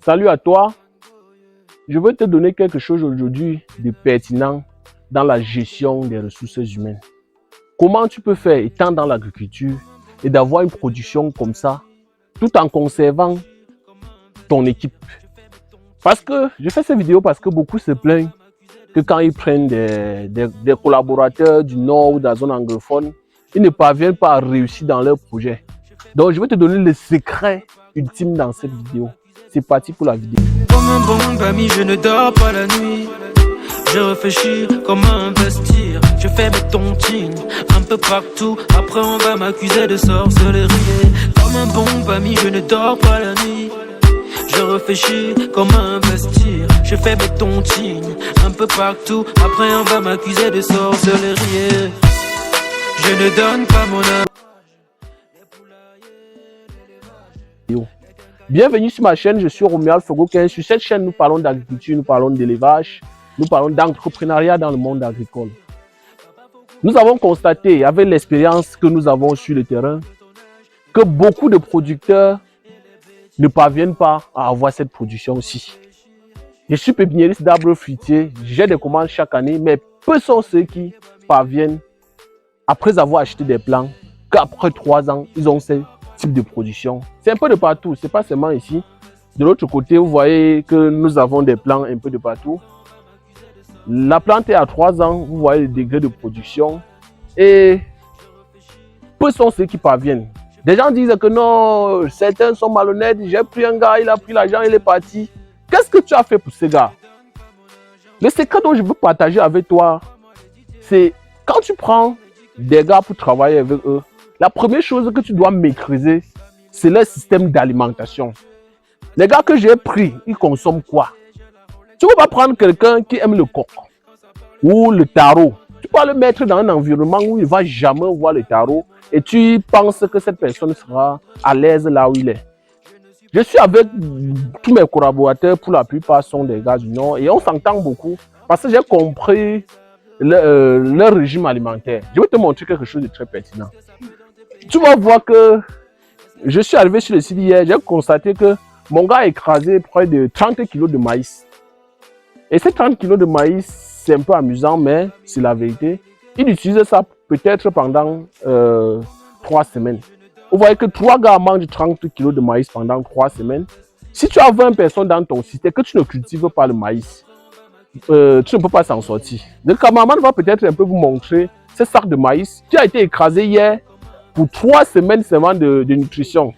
Salut à toi. Je veux te donner quelque chose aujourd'hui de pertinent dans la gestion des ressources humaines. Comment tu peux faire étant dans l'agriculture et d'avoir une production comme ça tout en conservant ton équipe. Parce que je fais cette vidéo parce que beaucoup se plaignent que quand ils prennent des collaborateurs du Nord ou de la zone anglophone, ils ne parviennent pas à réussir dans leur projet. Donc je vais te donner le secret ultime dans cette vidéo. C'est parti pour la vidéo. Comme un bon ami, je ne dors pas la nuit. Je réfléchis comment investir. Je fais mes tontines un peu partout. Après on va m'accuser de sorcellerie. Comme un bon ami, je ne dors pas la nuit. Je réfléchis comment investir. Je fais mes tontines un peu partout. Après on va m'accuser de sorcellerie. Je ne donne pas mon âme. Bienvenue sur ma chaîne, je suis Romuald Fogokin. Sur cette chaîne, nous parlons d'agriculture, nous parlons d'élevage, nous parlons d'entrepreneuriat dans le monde agricole. Nous avons constaté, avec l'expérience que nous avons sur le terrain, que beaucoup de producteurs ne parviennent pas à avoir cette production-ci. Je suis pépiniériste d'arbres fruitiers, j'ai des commandes chaque année, mais peu sont ceux qui parviennent, après avoir acheté des plants, qu'après 3 ans, ils ont ce type de production. C'est un peu de partout, c'est pas seulement ici. De l'autre côté, vous voyez que nous avons des plants un peu de partout. La plante est à 3 ans, vous voyez le degré de production. Et peu sont ceux qui parviennent. Des gens disent que non, certains sont malhonnêtes. J'ai pris un gars, il a pris l'argent, il est parti. Qu'est-ce que tu as fait pour ce gars? Le secret dont je veux partager avec toi, c'est quand tu prends des gars pour travailler avec eux, la première chose que tu dois maîtriser, c'est leur système d'alimentation. Les gars que j'ai pris, ils consomment quoi? Tu ne peux pas prendre quelqu'un qui aime le coq ou le taro. Tu peux le mettre dans un environnement où il ne va jamais voir le taro et tu penses que cette personne sera à l'aise là où il est. Je suis avec tous mes collaborateurs, pour la plupart sont des gars du Nord et on s'entend beaucoup parce que j'ai compris leur régime alimentaire. Je vais te montrer quelque chose de très pertinent. Tu vas voir que je suis arrivé sur le site hier, j'ai constaté que mon gars a écrasé près de 30 kg de maïs. Et ces 30 kg de maïs, c'est un peu amusant, mais c'est la vérité. Il utilise ça peut-être pendant 3 semaines. Vous voyez que 3 gars mangent 30 kg de maïs pendant 3 semaines. Si tu as 20 personnes dans ton site et que tu ne cultives pas le maïs, tu ne peux pas s'en sortir. Le cameraman va peut-être un peu vous montrer ce sac de maïs qui a été écrasé hier pour 3 semaines seulement de nutrition.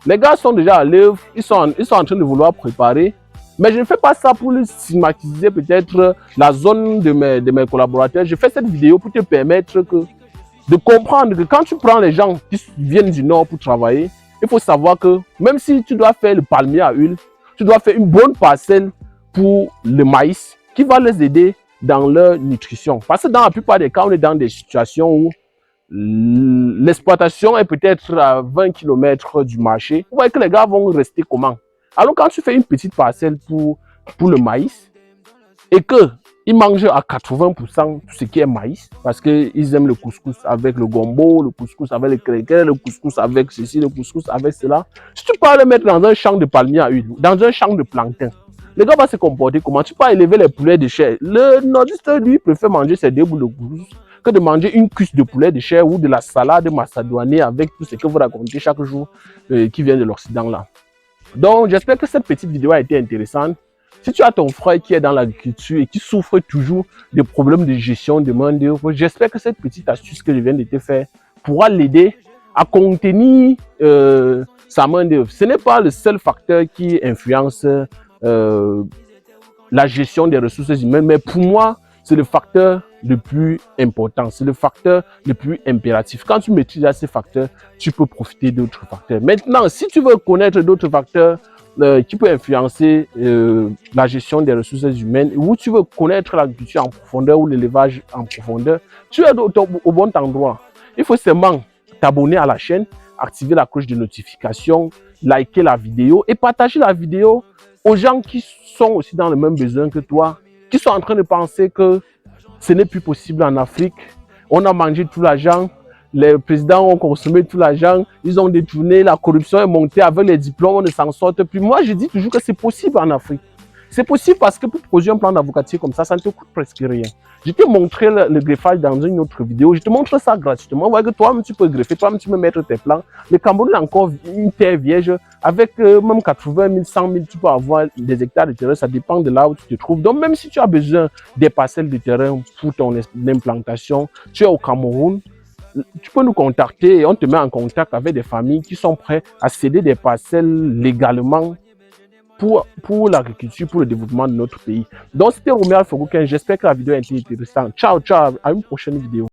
Les gars sont déjà à l'œuvre, ils sont en train de vouloir préparer. Mais je ne fais pas ça pour stigmatiser peut-être la zone de mes collaborateurs. Je fais cette vidéo pour te permettre de comprendre que quand tu prends les gens qui viennent du Nord pour travailler, il faut savoir que même si tu dois faire le palmier à huile, tu dois faire une bonne parcelle pour le maïs qui va les aider dans leur nutrition. Parce que dans la plupart des cas, on est dans des situations où l'exploitation est peut-être à 20 km du marché. Vous voyez que les gars vont rester comment? Alors quand tu fais une petite parcelle pour le maïs et qu'ils mangent à 80% tout ce qui est maïs parce qu'ils aiment le couscous avec le gombo, le couscous avec le créquet, le couscous avec ceci, le couscous avec cela. Si tu peux le mettre dans un champ de palmier à huile, dans un champ de plantain, le gars va se comporter comment? Tu peux élever les poulets de chair. Le nordiste, lui, préfère manger ses 2 boules de couscous que de manger une cuisse de poulet de chair ou de la salade macédoinée avec tout ce que vous racontez chaque jour qui vient de l'Occident là. Donc, j'espère que cette petite vidéo a été intéressante. Si tu as ton frère qui est dans l'agriculture et qui souffre toujours des problèmes de gestion de main-d'œuvre, j'espère que cette petite astuce que je viens de te faire pourra l'aider à contenir sa main-d'œuvre. Ce n'est pas le seul facteur qui influence la gestion des ressources humaines, mais pour moi, c'est le facteur le plus important, c'est le facteur le plus impératif. Quand tu maîtrises ces facteurs, tu peux profiter d'autres facteurs. Maintenant, si tu veux connaître d'autres facteurs qui peuvent influencer la gestion des ressources humaines, ou tu veux connaître l'agriculture en profondeur ou l'élevage en profondeur, tu es au bon endroit. Il faut seulement t'abonner à la chaîne, activer la cloche de notification, liker la vidéo et partager la vidéo aux gens qui sont aussi dans le même besoin que toi, qui sont en train de penser que ce n'est plus possible en Afrique. On a mangé tout l'argent, les présidents ont consommé tout l'argent, ils ont détourné, la corruption est montée avec les diplômes, on ne s'en sort plus. Moi, je dis toujours que c'est possible en Afrique. C'est possible parce que pour produire un plan d'avocatier comme ça ne te coûte presque rien. Je t'ai montré le greffage dans une autre vidéo. Je te montre ça gratuitement. Voilà que toi-même, tu peux greffer, toi-même, tu peux mettre tes plans. Le Cameroun a encore une terre vierge. Avec même 80 000, 100 000, tu peux avoir des hectares de terrain. Ça dépend de là où tu te trouves. Donc, même si tu as besoin des parcelles de terrain pour ton implantation, tu es au Cameroun, tu peux nous contacter et on te met en contact avec des familles qui sont prêtes à céder des parcelles légalement pour l'agriculture, pour le développement de notre pays. Donc, c'était Romuald Fogouken. J'espère que la vidéo a été intéressante. Ciao, ciao. À une prochaine vidéo.